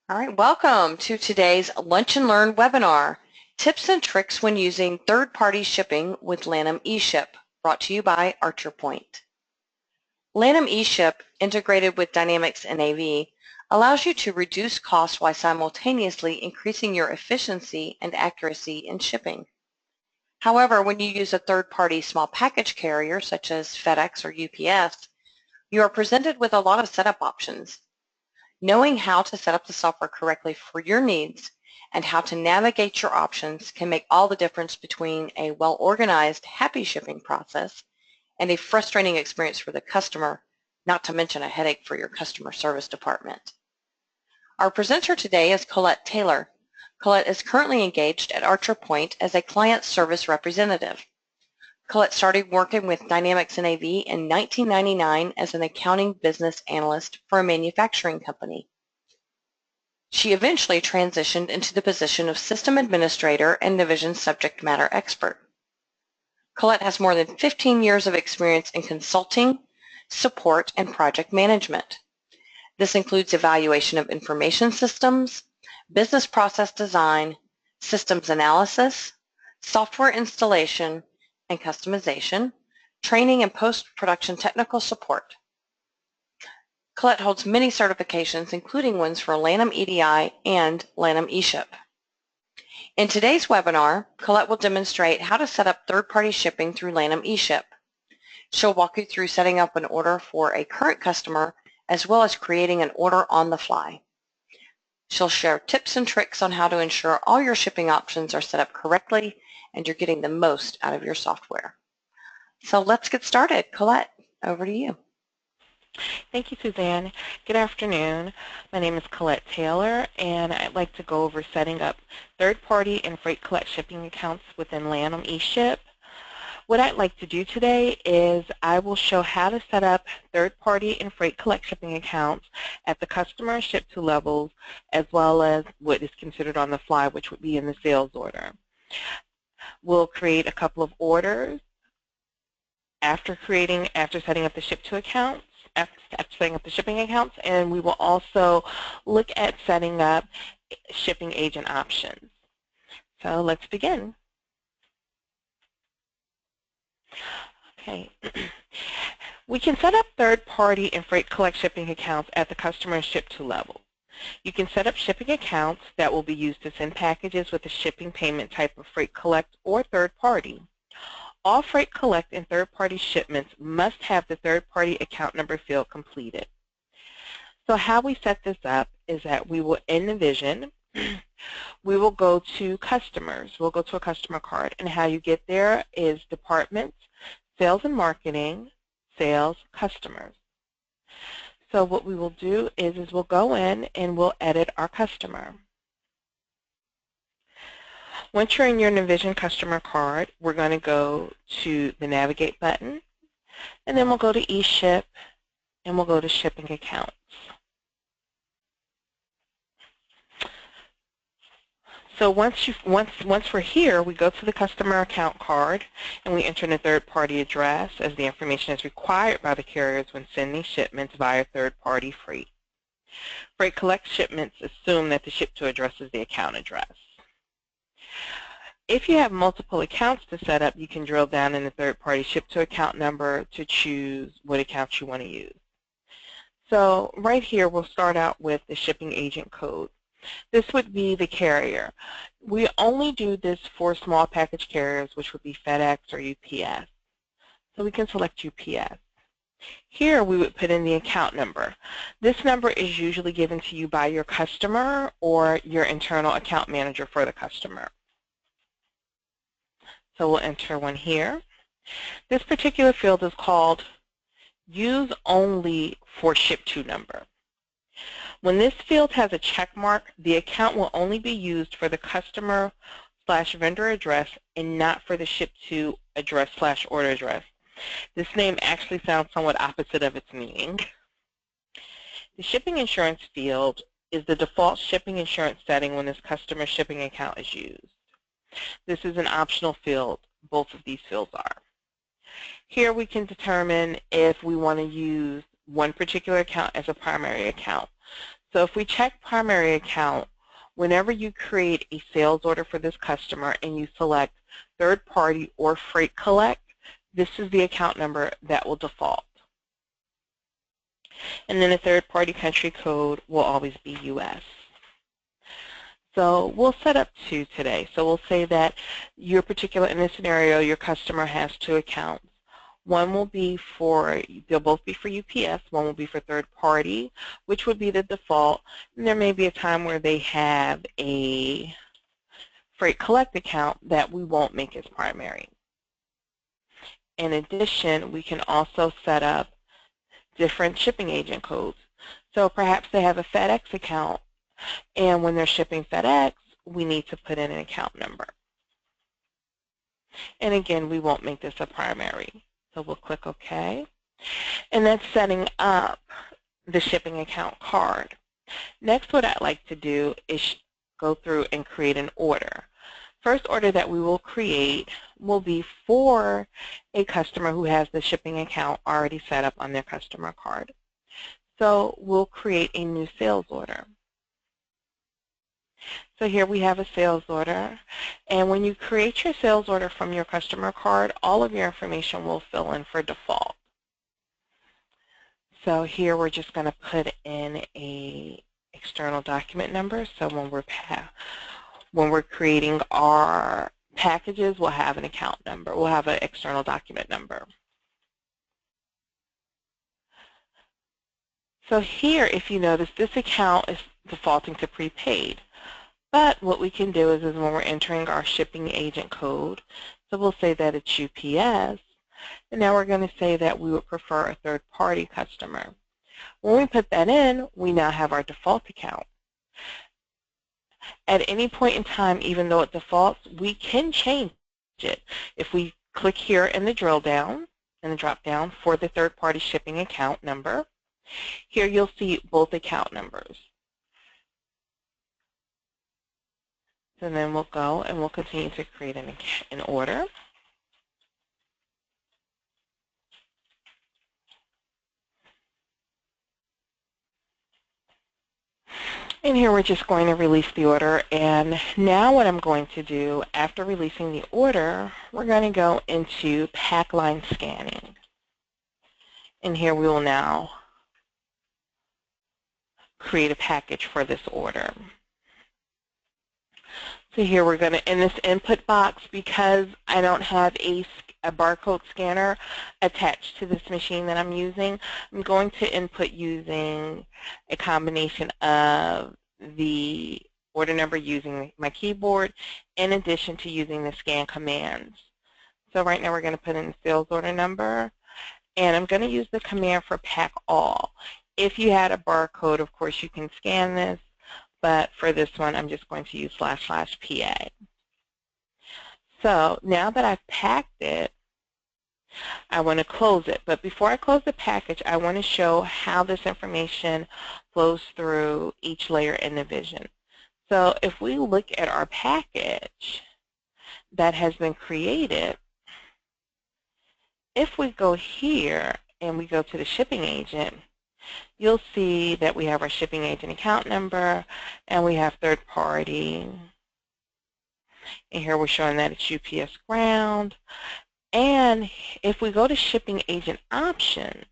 All right, welcome to today's Lunch and Learn webinar, Tips and Tricks when Using Third-Party Shipping with Lanham E-Ship, brought to you by Archer Point. Lanham E-Ship, integrated with Dynamics NAV, allows you to reduce costs while simultaneously increasing your efficiency and accuracy in shipping. However, when you use a third-party small package carrier, such as FedEx or UPS, you are presented with a lot of setup options. Knowing how to set up the software correctly for your needs and how to navigate your options can make all the difference between a well-organized, happy shipping process and a frustrating experience for the customer, not to mention a headache for your customer service department. Our presenter today is Colette Taylor. Colette is currently engaged at Archer Point as a client service representative. Colette started working with Dynamics NAV in 1999 as an accounting business analyst for a manufacturing company. She eventually transitioned into the position of system administrator and division subject matter expert. Colette has more than 15 years of experience in consulting, support, and project management. This includes evaluation of information systems, business process design, systems analysis, software installation and customization, training and post-production technical support. Colette holds many certifications, including ones for Lanham EDI and Lanham E-Ship. In today's webinar, Colette will demonstrate how to set up third-party shipping through Lanham E-Ship. She'll walk you through setting up an order for a current customer, as well as creating an order on the fly. She'll share tips and tricks on how to ensure all your shipping options are set up correctly and you're getting the most out of your software. So let's get started. Colette, over to you. Thank you, Suzanne. Good afternoon. My name is Colette Taylor, and I'd like to go over setting up third-party and freight collect shipping accounts within Lanham E-Ship. What I'd like to do today is I will show how to set up third-party and freight collect shipping accounts at the customer ship-to levels, as well as what is considered on the fly, which would be in the sales order. We'll create a couple of orders after setting up the ship-to accounts. After setting up the shipping accounts, and we will also look at setting up shipping agent options. So let's begin. Okay. We can set up third-party and freight collect shipping accounts at the customer ship-to level. You can set up shipping accounts that will be used to send packages with a shipping payment type of freight collect or third-party. All freight collect and third-party shipments must have the third-party account number field completed. So how we set this up is that we will, in the vision, we will go to customers. We'll go to a customer card, and how you get there is departments, sales and marketing, sales, customers. So what we will do is we'll go in and we'll edit our customer. Once you're in your Navision customer card, we're going to go to the Navigate button, and then we'll go to E-Ship, and we'll go to Shipping Accounts. So once we're here, we go to the customer account card, and we enter in a third-party address, as the information is required by the carriers when sending shipments via third-party freight. Freight collect shipments assume that the ship-to address is the account address. If you have multiple accounts to set up, you can drill down in the third-party ship-to account number to choose what accounts you want to use. So right here, we'll start out with the shipping agent code. This would be the carrier. We only do this for small package carriers, which would be FedEx or UPS. So we can select UPS. Here, we would put in the account number. This number is usually given to you by your customer or your internal account manager for the customer. So we'll enter one here. This particular field is called Use Only for Ship-to Number. When this field has a check mark, the account will only be used for the customer/vendor address and not for the ship-to address/order address. This name actually sounds somewhat opposite of its meaning. The shipping insurance field is the default shipping insurance setting when this customer shipping account is used. This is an optional field. Both of these fields are. Here we can determine if we want to use one particular account as a primary account. So if we check primary account, whenever you create a sales order for this customer and you select third party or freight collect, this is the account number that will default. And then the third party country code will always be US. So we'll set up two today. So we'll say that your particular, in this scenario, your customer has two accounts. One will be for, they'll both be for UPS, one will be for third party, which would be the default. And there may be a time where they have a freight collect account that we won't make as primary. In addition, we can also set up different shipping agent codes. So perhaps they have a FedEx account, and when they're shipping FedEx, we need to put in an account number. And again, we won't make this a primary. So we'll click OK. And that's setting up the shipping account card. Next, what I'd like to do is go through and create an order. First order that we will create will be for a customer who has the shipping account already set up on their customer card. So we'll create a new sales order. So here we have a sales order, and when you create your sales order from your customer card, all of your information will fill in for default. So here we're just going to put in a external document number. So when we're creating our packages, we'll have an account number. We'll have an external document number. So here, if you notice, this account is defaulting to prepaid. But what we can do is when we're entering our shipping agent code, so we'll say that it's UPS, and now we're going to say that we would prefer a third-party customer. When we put that in, we now have our default account. At any point in time, even though it defaults, we can change it. If we click here in the drill down, in the drop down for the third-party shipping account number, here you'll see both account numbers. So then we'll go and we'll continue to create an order. And here we're just going to release the order. And now what I'm going to do after releasing the order, we're going to go into pack line scanning. And here we will now create a package for this order. So here we're going to, in this input box, because I don't have a barcode scanner attached to this machine that I'm using, I'm going to input using a combination of the order number using my keyboard in addition to using the scan commands. So right now we're going to put in the sales order number, and I'm going to use the command for pack all. If you had a barcode, of course, you can scan this. But for this one, I'm just going to use //PA. So now that I've packed it, I want to close it. But before I close the package, I want to show how this information flows through each layer in the vision. So if we look at our package that has been created, if we go here and we go to the shipping agent, you'll see that we have our shipping agent account number and we have third party. And here we're showing that it's UPS ground. And if we go to shipping agent options,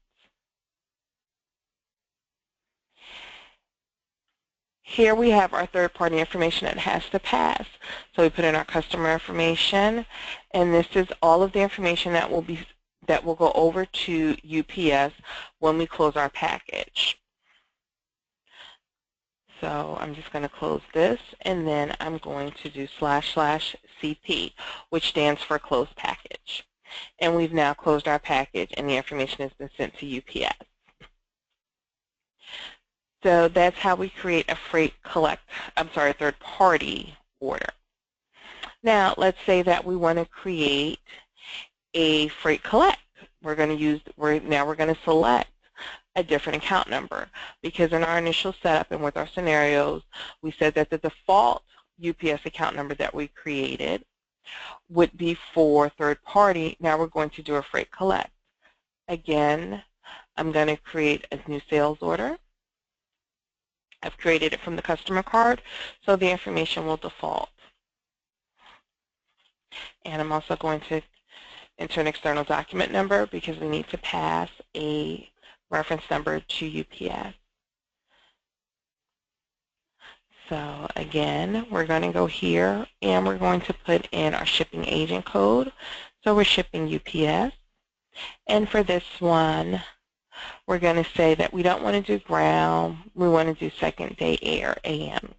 here we have our third party information that has to pass. So we put in our customer information, and this is all of the information that will go over to UPS when we close our package. So I'm just going to close this, and then I'm going to do //CP, which stands for close package. And we've now closed our package, and the information has been sent to UPS. So that's how we create a third party order. Now let's say that we want to create a freight collect. We're going to select a different account number, because in our initial setup and with our scenarios, we said that the default UPS account number that we created would be for third party. Now we're going to do a freight collect. Again, I'm going to create a new sales order. I've created it from the customer card, so the information will default. And I'm also going to enter an external document number because we need to pass a reference number to UPS. So again, we're going to go here and we're going to put in our shipping agent code. So we're shipping UPS. And for this one, we're going to say that we don't want to do ground, we want to do second day air, AM.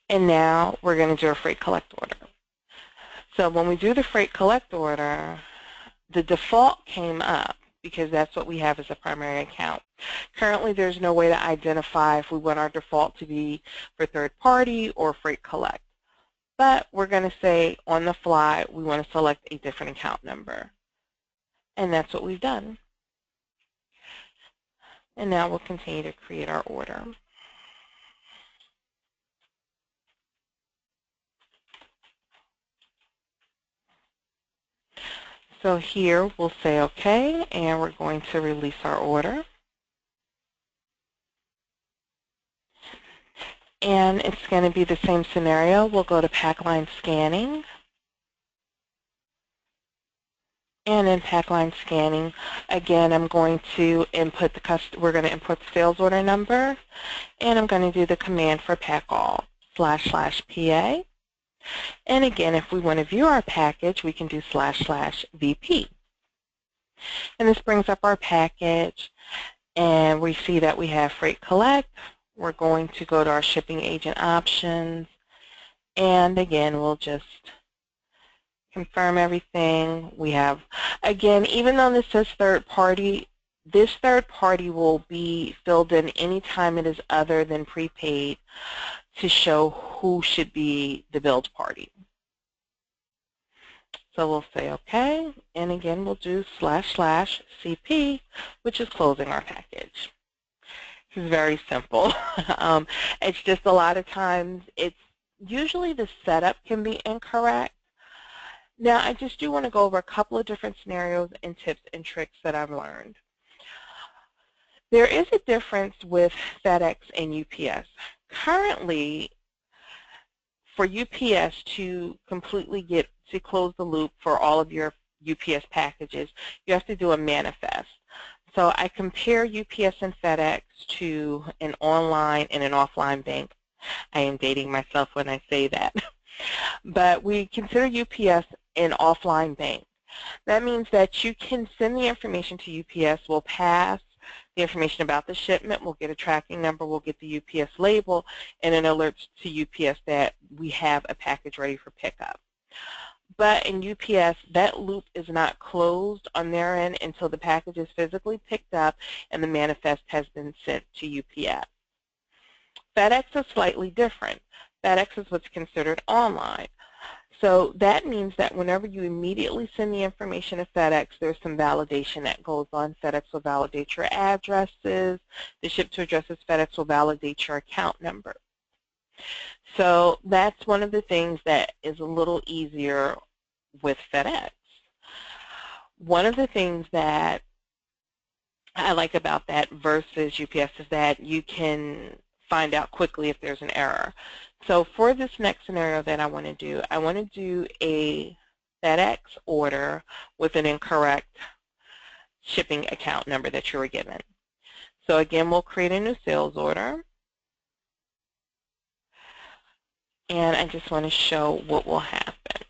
And now we're going to do a freight collect order. So when we do the freight collect order, the default came up because that's what we have as a primary account. Currently, there's no way to identify if we want our default to be for third party or freight collect. But we're going to say on the fly, we want to select a different account number. And that's what we've done. And now we'll continue to create our order. So here we'll say OK, and we're going to release our order. And it's going to be the same scenario. We'll go to pack line scanning. And in pack line scanning, again, I'm going to input we're going to input the sales order number, and I'm going to do the command for pack all //PA. And again, if we want to view our package, we can do //VP. And this brings up our package, and we see that we have freight collect. We're going to go to our shipping agent options, and again, we'll just confirm everything. We have, again, even though this says third party, this third party will be filled in anytime it is other than prepaid to show who should be the billed party. So we'll say OK, and again, we'll do //CP, which is closing our package. This is very simple. It's just a lot of times, usually the setup can be incorrect. Now, I just do want to go over a couple of different scenarios and tips and tricks that I've learned. There is a difference with FedEx and UPS. Currently, for UPS to completely close the loop for all of your UPS packages, you have to do a manifest. So I compare UPS and FedEx to an online and an offline bank. I am dating myself when I say that. But we consider UPS an offline bank. That means that you can send the information to UPS, we'll pass the information about the shipment, we'll get a tracking number, we'll get the UPS label, and an alert to UPS that we have a package ready for pickup. But in UPS, that loop is not closed on their end until the package is physically picked up and the manifest has been sent to UPS. FedEx is slightly different. FedEx is what's considered online. So that means that whenever you immediately send the information to FedEx, there's some validation that goes on. FedEx will validate your addresses. The ship-to addresses FedEx will validate your account number. So that's one of the things that is a little easier with FedEx. One of the things that I like about that versus UPS is that you can find out quickly if there's an error. So for this next scenario that I want to do a FedEx order with an incorrect shipping account number that you were given. So again, we'll create a new sales order. And I just want to show what will happen.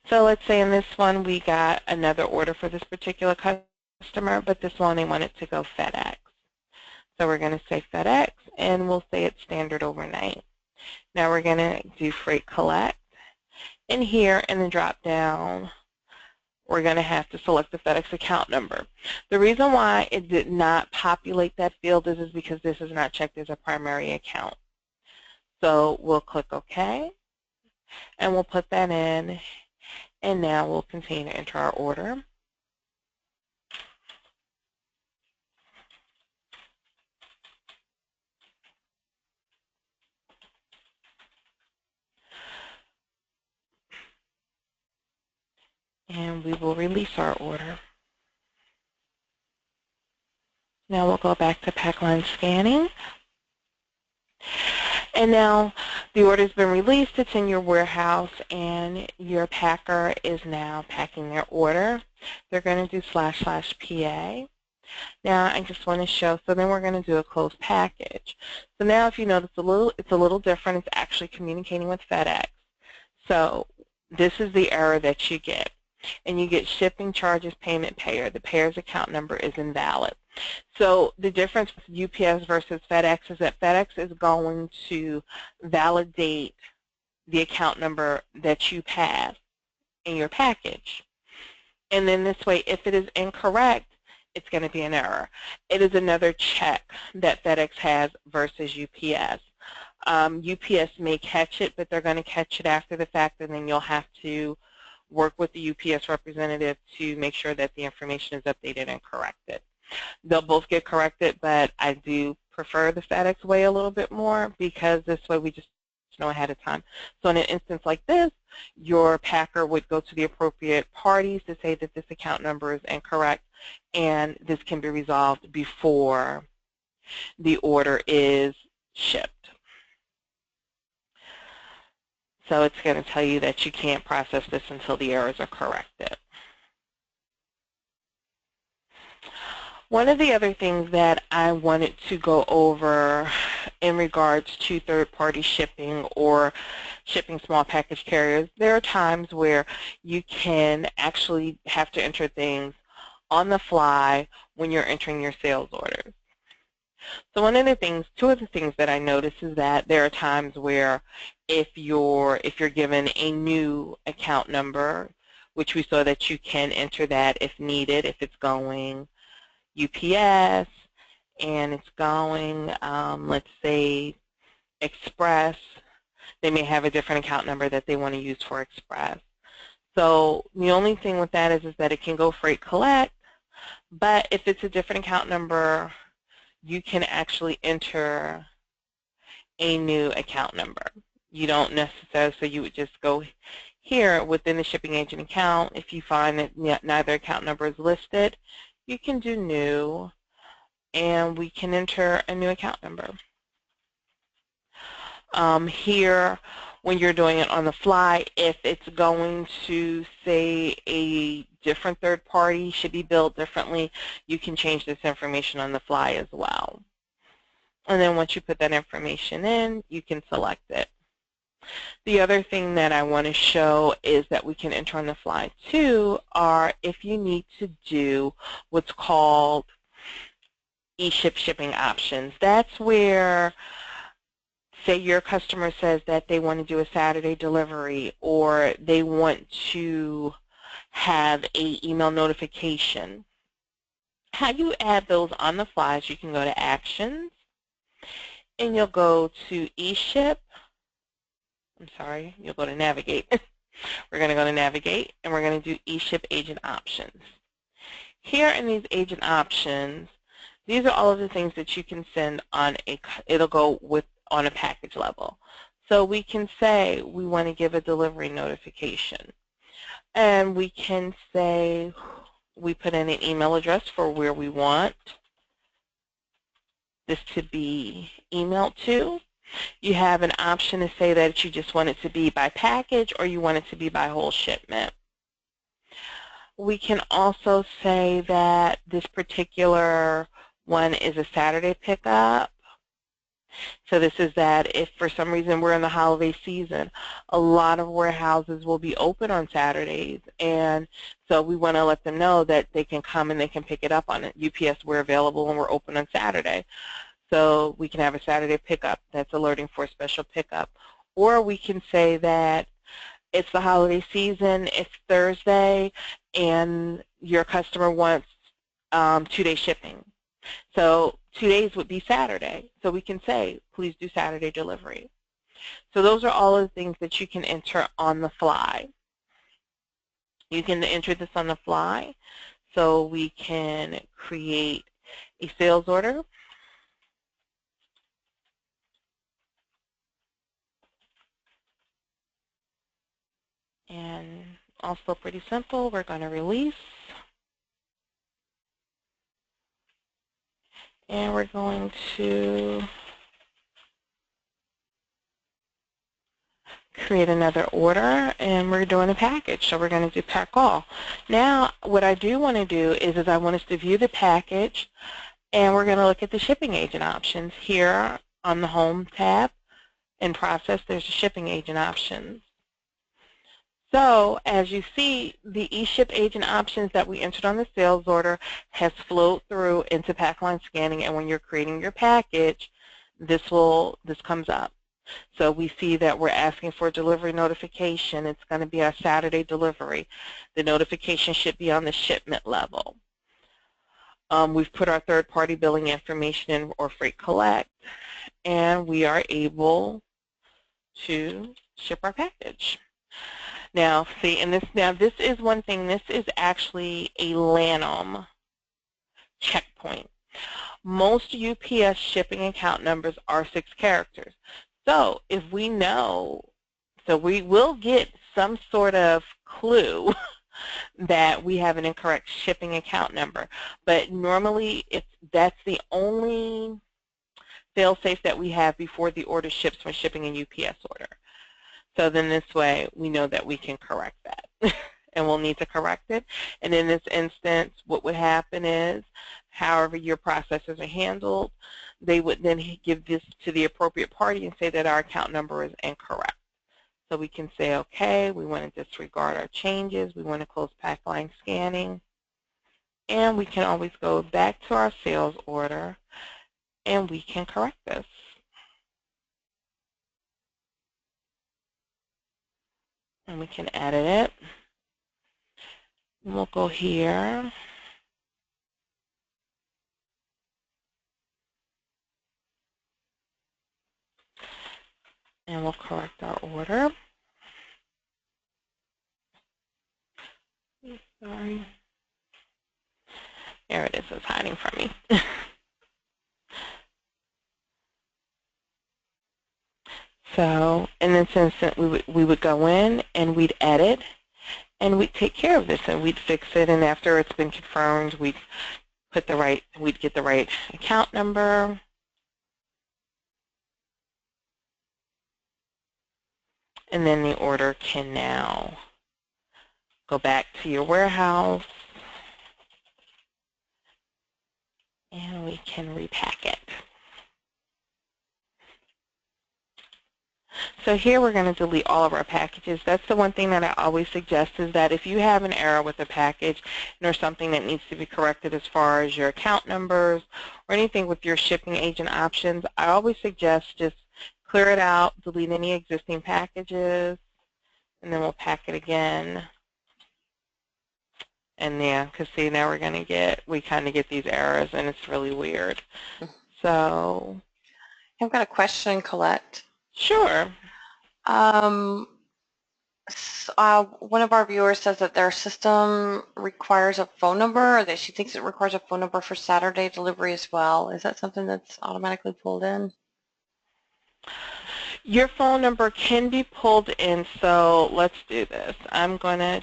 So let's say in this one we got another order for this particular customer, but this one they want it to go FedEx. So we're going to say FedEx, and we'll say it's standard overnight. Now we're going to do freight collect. And here in the drop down, we're going to have to select the FedEx account number. The reason why it did not populate that field is because this is not checked as a primary account. So we'll click OK, and we'll put that in, and now we'll continue to enter our order. And we will release our order. Now we'll go back to pack line scanning. And now the order's been released, it's in your warehouse, and your packer is now packing their order. They're going to do //PA. Now I just want to show, so then we're going to do a closed package. So now if you notice it's a little different, it's actually communicating with FedEx. So this is the error that you get. And you get shipping charges payment payer. The payer's account number is invalid. So the difference with UPS versus FedEx is that FedEx is going to validate the account number that you pass in your package. And then this way, if it is incorrect, it's going to be an error. It is another check that FedEx has versus UPS. UPS may catch it, but they're going to catch it after the fact, and then you'll have to work with the UPS representative to make sure that the information is updated and corrected. They'll both get corrected, but I do prefer the FedEx way a little bit more because this way we just know ahead of time. So in an instance like this, your packer would go to the appropriate parties to say that this account number is incorrect, and this can be resolved before the order is shipped. So it's going to tell you that you can't process this until the errors are corrected. One of the other things that I wanted to go over in regards to third-party shipping or shipping small package carriers, there are times where you can actually have to enter things on the fly when you're entering your sales orders. So one of the things, two of the things that I notice is that there are times where if you're given a new account number, which we saw that you can enter that if needed, if it's going UPS and it's going, let's say, Express, they may have a different account number that they want to use for Express. So the only thing with that is that it can go freight collect, but if it's a different account number, you can actually enter a new account number. You don't necessarily, so you would just go here within the shipping agent account. If you find that neither account number is listed, you can do new, and we can enter a new account number. Here, when you're doing it on the fly, if it's going to, say, a different third party, should be billed differently, you can change this information on the fly as well. And then once you put that information in, you can select it. The other thing that I want to show is that we can enter on the fly too, are if you need to do what's called E-Ship shipping options. That's where, say your customer says that they want to do a Saturday delivery, or they want to have an email notification. How you add those on the fly is you can go to Actions, and you'll go to E-Ship. I'm sorry, you'll go to Navigate. We're going to go to Navigate, and we're going to do E-Ship Agent Options. Here in these agent options, these are all of the things that you can send on it'll go with on a package level. So we can say we want to give a delivery notification. And we can say we put in an email address for where we want this to be emailed to. You have an option to say that you just want it to be by package or you want it to be by whole shipment. We can also say that this particular one is a Saturday pickup. So this is that if for some reason we're in the holiday season, a lot of warehouses will be open on Saturdays, and so we want to let them know that they can come and they can pick it up on it. UPS, we're available and we're open on Saturday. So we can have a Saturday pickup that's alerting for a special pickup. Or we can say that it's the holiday season, it's Thursday, and your customer wants 2-day shipping. So 2 days would be Saturday. So we can say, please do Saturday delivery. So those are all of the things that you can enter on the fly. You can enter this on the fly. So we can create a sales order. And also pretty simple, we're going to release. And we're going to create another order, and we're doing a package, so we're going to do pack all. Now, what I do want to do is I want us to view the package, and we're going to look at the shipping agent options. Here on the Home tab, in Process, there's the shipping agent options. So, as you see, the E-Ship agent options that we entered on the sales order has flowed through into pack line scanning, and when you're creating your package, this comes up. So we see that we're asking for a delivery notification. It's going to be our Saturday delivery. The notification should be on the shipment level. We've put our third-party billing information in, or freight collect, and we are able to ship our package. Now, see, and this is one thing. This is actually a Lanham checkpoint. Most UPS shipping account numbers are 6 characters. So if we know, so we will get some sort of clue that we have an incorrect shipping account number. But normally that's the only fail-safe that we have before the order ships from shipping an UPS order. So then this way we know that we can correct that. And we'll need to correct it. And in this instance, what would happen is, however your processes are handled, they would then give this to the appropriate party and say that our account number is incorrect. So we can say, okay, we want to disregard our changes, we want to close pack line scanning, and we can always go back to our sales order and we can correct this. And we can edit it. And we'll go here. And we'll correct our order. Sorry. There it is. It's hiding from me. So in this instance, we would go in and we'd edit and we'd take care of this and we'd fix it. And after it's been confirmed, we'd get the right account number. And then the order can now go back to your warehouse and we can repack it. So here we're going to delete all of our packages. That's the one thing that I always suggest, is that if you have an error with a package and there's something that needs to be corrected as far as your account numbers or anything with your shipping agent options, I always suggest just clear it out, delete any existing packages, and then we'll pack it again. And yeah, because see, now we kind of get these errors and it's really weird. So I've got a question, Colette. Sure. One of our viewers says that their system requires a phone number, or that she thinks it requires a phone number for Saturday delivery as well. Is that something that's automatically pulled in? Your phone number can be pulled in, so let's do this. I'm going to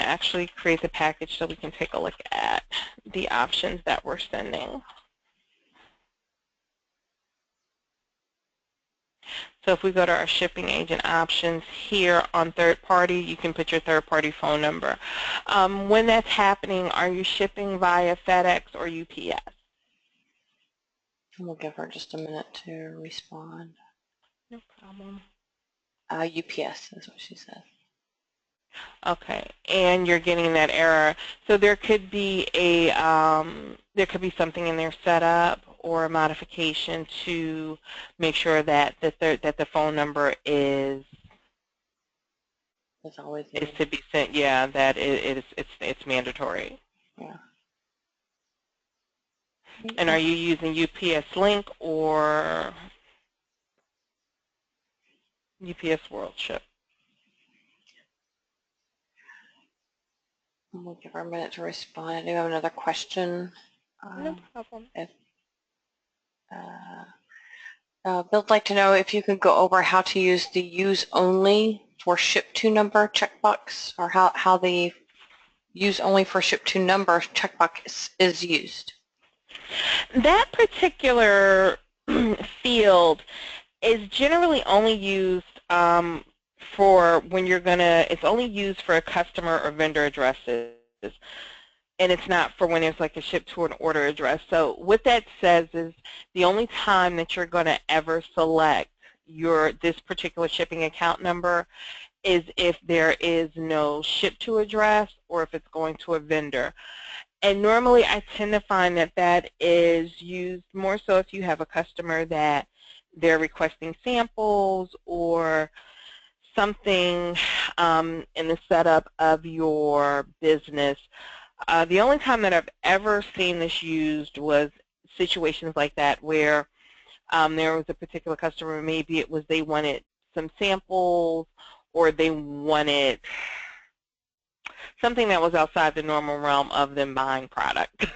actually create the package so we can take a look at the options that we're sending. So if we go to our shipping agent options here on third party, you can put your third party phone number. When that's happening, are you shipping via FedEx or UPS? We'll give her just a minute to respond. No problem. UPS is what she said. Okay, and you're getting that error. So there could be something in there set up or a modification to make sure that the phone number is to be sent. Yeah, that it's mandatory. Yeah. And are you using UPS Link or UPS World Ship? We'll give her a minute to respond. I do have another question. No problem. Bill'd like to know if you could go over how to use the use only for ship to number checkbox, or how the use only for ship to number checkbox is used. That particular field is generally only used for when you're gonna, it's only used for a customer or vendor addresses, and it's not for when it's like a ship to an order address. So what that says is the only time that you're gonna ever select this particular shipping account number is if there is no ship to address or if it's going to a vendor. And normally I tend to find that that is used more so if you have a customer that they're requesting samples or something in the setup of your business. The only time that I've ever seen this used was situations like that where there was a particular customer, maybe it was they wanted some samples or they wanted something that was outside the normal realm of them buying product.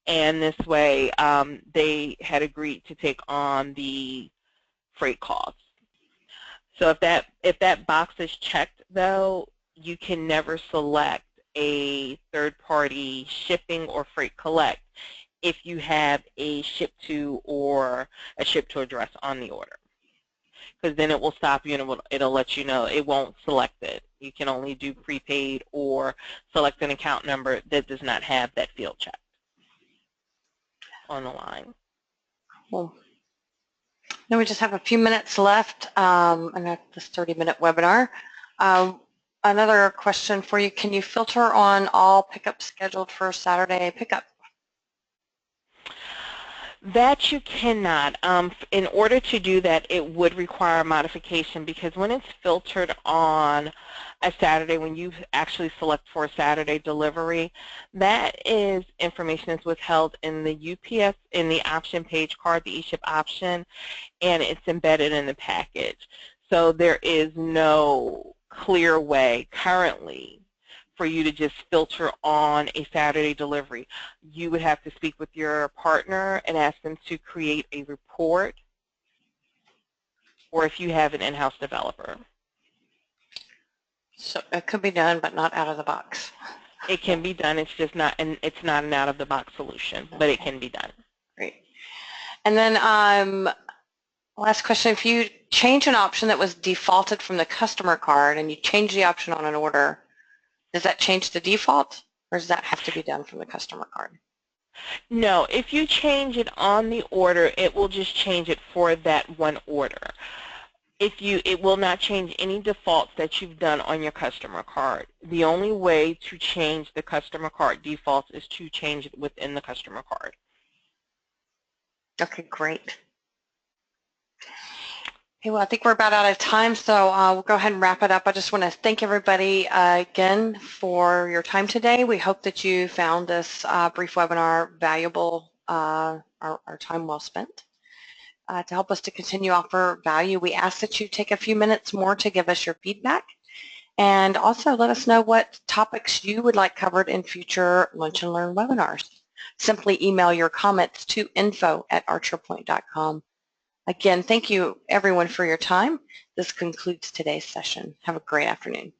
And this way they had agreed to take on the freight costs. So if that box is checked, though, you can never select a third-party shipping or freight collect if you have a ship to or a ship to address on the order, because then it will stop you and it'll let you know. It won't select it. You can only do prepaid or select an account number that does not have that field checked on the line. Cool. Then we just have a few minutes left in this 30-minute webinar. Another question for you, can you filter on all pickups scheduled for Saturday pickup? That you cannot. In order to do that, it would require a modification, because when it's filtered on a Saturday, when you actually select for a Saturday delivery, that is information is withheld in the UPS, in the option page card, the E-Ship option, and it's embedded in the package. So there is no clear way currently for you to just filter on a Saturday delivery. You would have to speak with your partner and ask them to create a report, or if you have an in-house developer. So it could be done, but not out of the box. It can be done. It's just not, and it's not an out-of-the-box solution, but it can be done. Great. And then last question, if you change an option that was defaulted from the customer card and you change the option on an order, does that change the default, or does that have to be done from the customer card? No, if you change it on the order, it will just change it for that one order. It will not change any defaults that you've done on your customer card. The only way to change the customer card defaults is to change it within the customer card. Okay, great. Okay, well, I think we're about out of time, so we'll go ahead and wrap it up. I just want to thank everybody again for your time today. We hope that you found this brief webinar valuable, our time well spent. To help us to continue to offer value, we ask that you take a few minutes more to give us your feedback, and also let us know what topics you would like covered in future Lunch and Learn webinars. Simply email your comments to info@archerpoint.com. Again, thank you everyone for your time. This concludes today's session. Have a great afternoon.